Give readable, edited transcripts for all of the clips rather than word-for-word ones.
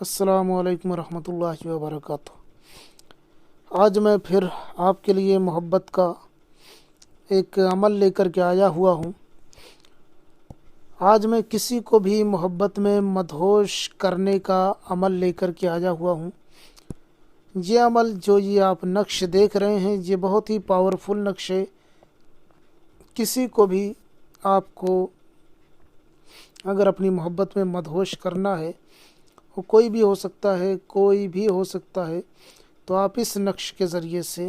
अस्सलामु अलैकुम रहमतुल्लाहि व बरकातुहू। आज मैं फिर आपके लिए मोहब्बत का एक अमल लेकर के आया हुआ हूँ। आज मैं किसी को भी मोहब्बत में मदहोश करने का अमल लेकर के आया हुआ हूँ। ये अमल जो ये आप नक्श देख रहे हैं, ये बहुत ही पावरफुल नक्श है। किसी को भी आपको अगर अपनी मोहब्बत में मदहोश करना है, वो कोई भी हो सकता है, कोई भी हो सकता है, तो आप इस नक्श के ज़रिए से,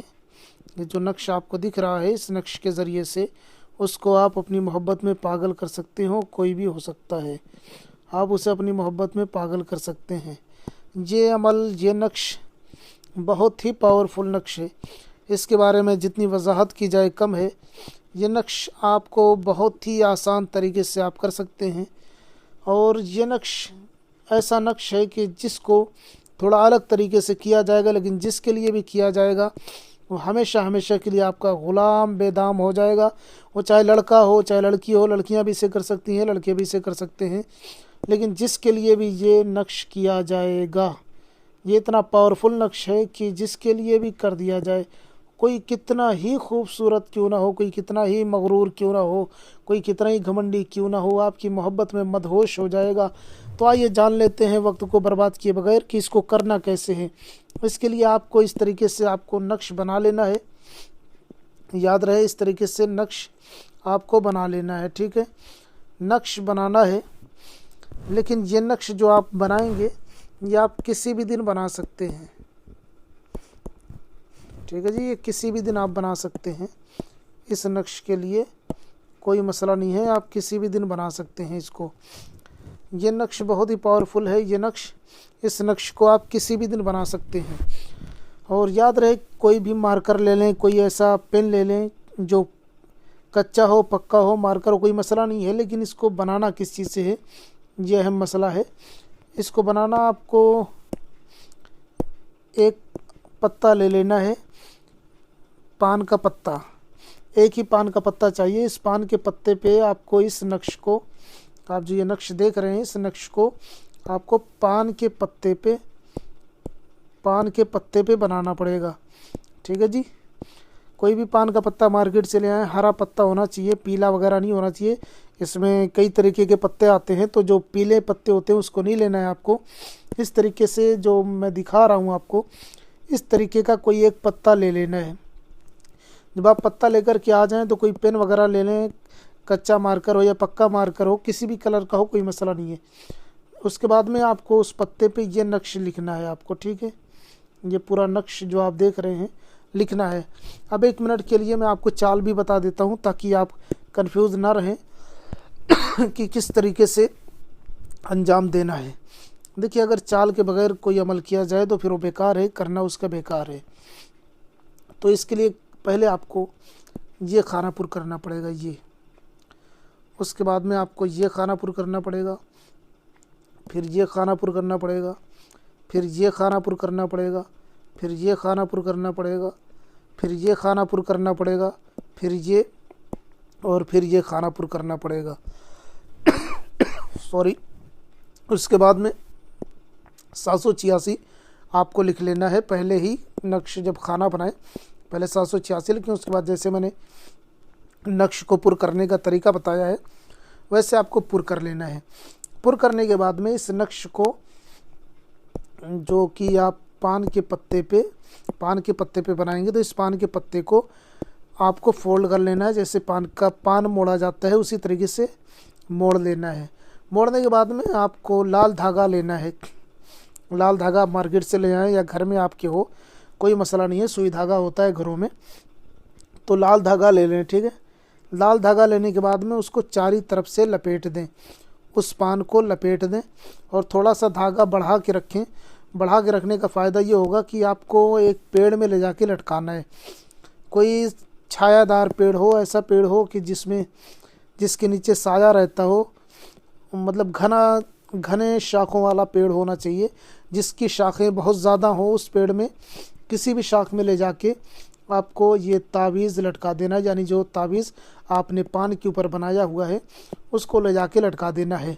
ये जो नक्श आपको दिख रहा है, इस नक्श के ज़रिए से उसको आप अपनी मोहब्बत में पागल कर सकते हो। कोई भी हो सकता है, आप उसे अपनी मोहब्बत में पागल कर सकते हैं। ये अमल, ये नक्श बहुत ही पावरफुल नक्श है। इसके बारे में जितनी वजाहत की जाए कम है। ये नक्श आपको बहुत ही आसान तरीके से आप कर सकते हैं। और ये नक्श ऐसा नक्श है कि जिसको थोड़ा अलग तरीके से किया जाएगा, लेकिन जिसके लिए भी किया जाएगा वो हमेशा हमेशा के लिए आपका ग़ुलाम बेदाम हो जाएगा। वो चाहे लड़का हो चाहे लड़की हो, लड़कियां भी इसे कर सकती हैं, लड़के भी इसे कर सकते हैं, लेकिन जिसके लिए भी ये नक्श किया जाएगा, ये इतना पावरफुल नक्श है कि जिसके लिए भी कर दिया जाए, कोई कितना ही खूबसूरत क्यों ना हो, कोई कितना ही मगरूर क्यों ना हो, कोई कितना ही घमंडी क्यों ना हो, आपकी मोहब्बत में मदहोश हो जाएगा। तो आइए जान लेते हैं वक्त को बर्बाद किए बगैर कि इसको करना कैसे है। इसके लिए आपको इस तरीके से आपको नक्श बना लेना है। याद रहे, इस तरीके से नक्श आपको बना लेना है। ठीक है, नक्श बनाना है, लेकिन ये नक्श जो आप बनाएंगे ये आप किसी भी दिन बना सकते हैं। ठीक है जी, ये किसी भी दिन आप बना सकते हैं। इस नक्श के लिए कोई मसला नहीं है, आप किसी भी दिन बना सकते हैं इसको। ये नक्श बहुत ही पावरफुल है। ये नक्श, इस नक्श को आप किसी भी दिन बना सकते हैं। और याद रहे, कोई भी मार्कर ले लें, कोई ऐसा पेन ले लें जो कच्चा हो पक्का हो, मार्कर हो, कोई मसला नहीं है, लेकिन इसको बनाना किस चीज़ से है, ये अहम मसला है। इसको बनाना आपको एक पत्ता ले लेना है, पान का पत्ता। एक ही पान का पत्ता चाहिए। इस पान के पत्ते पे आपको इस नक्श को, आप जो ये नक्श देख रहे हैं, इस नक्श को आपको पान के पत्ते पे बनाना पड़ेगा। ठीक है जी, कोई भी पान का पत्ता मार्केट से ले आए, हरा पत्ता होना चाहिए, पीला वगैरह नहीं होना चाहिए। इसमें कई तरीके के पत्ते आते हैं, तो जो पीले पत्ते होते हैं उसको नहीं लेना है आपको। इस तरीके से जो मैं दिखा रहा हूँ आपको, इस तरीके का कोई एक पत्ता ले लेना है। जब आप पत्ता लेकर के आ जाएं तो कोई पेन वगैरह ले लें, कच्चा मार्कर हो या पक्का मार्कर हो, किसी भी कलर का हो, कोई मसला नहीं है। उसके बाद में आपको उस पत्ते पे ये नक्श लिखना है आपको। ठीक है, ये पूरा नक्श जो आप देख रहे हैं लिखना है। अब 1 मिनट के लिए मैं आपको चाल भी बता देता हूँ ताकि आप कंफ्यूज ना रहें कि किस तरीके से अंजाम देना है। देखिए, अगर चाल के बगैर कोई अमल किया जाए तो फिर वो बेकार है, करना उसका बेकार है। तो इसके लिए पहले आपको ये खाना पुर करना पड़ेगा, ये। उसके बाद में आपको ये खाना पुर करना पड़ेगा, फिर ये खाना पुर करना पड़ेगा, फिर ये खाना पुर करना पड़ेगा, फिर ये खाना पुर करना पड़ेगा, फिर ये खाना पुर करना पड़ेगा, फिर ये, और फिर ये खाना पुर करना पड़ेगा। सॉरी। उसके बाद में 786 आपको लिख लेना है। पहले ही नक्श जब खाना बनाए पहले 786 लिखें। उसके बाद जैसे मैंने नक्श को पुर करने का तरीका बताया है वैसे आपको पुर कर लेना है। पुर करने के बाद में इस नक्श को, जो कि आप पान के पत्ते पे बनाएंगे, तो इस पान के पत्ते को आपको फोल्ड कर लेना है। जैसे पान मोड़ा जाता है उसी तरीके से मोड़ लेना है। मोड़ने के बाद में आपको लाल धागा लेना है। लाल धागा मार्केट से ले आएँ या घर में आपके हो, कोई मसला नहीं है, सुई धागा होता है घरों में, तो लाल धागा ले लें। ठीक है, लाल धागा लेने के बाद में उसको चारों तरफ से लपेट दें, उस पान को लपेट दें और थोड़ा सा धागा बढ़ा के रखें। बढ़ा के रखने का फ़ायदा ये होगा कि आपको एक पेड़ में ले जाके लटकाना है। कोई छायादार पेड़ हो, ऐसा पेड़ हो कि जिसके नीचे साया रहता हो, मतलब घने शाखों वाला पेड़ होना चाहिए, जिसकी शाखें बहुत ज़्यादा हो। उस पेड़ में किसी भी शाख में ले जाके आपको ये तावीज़ लटका देना है, यानी जो तावीज़ आपने पान के ऊपर बनाया हुआ है उसको ले जाके लटका देना है।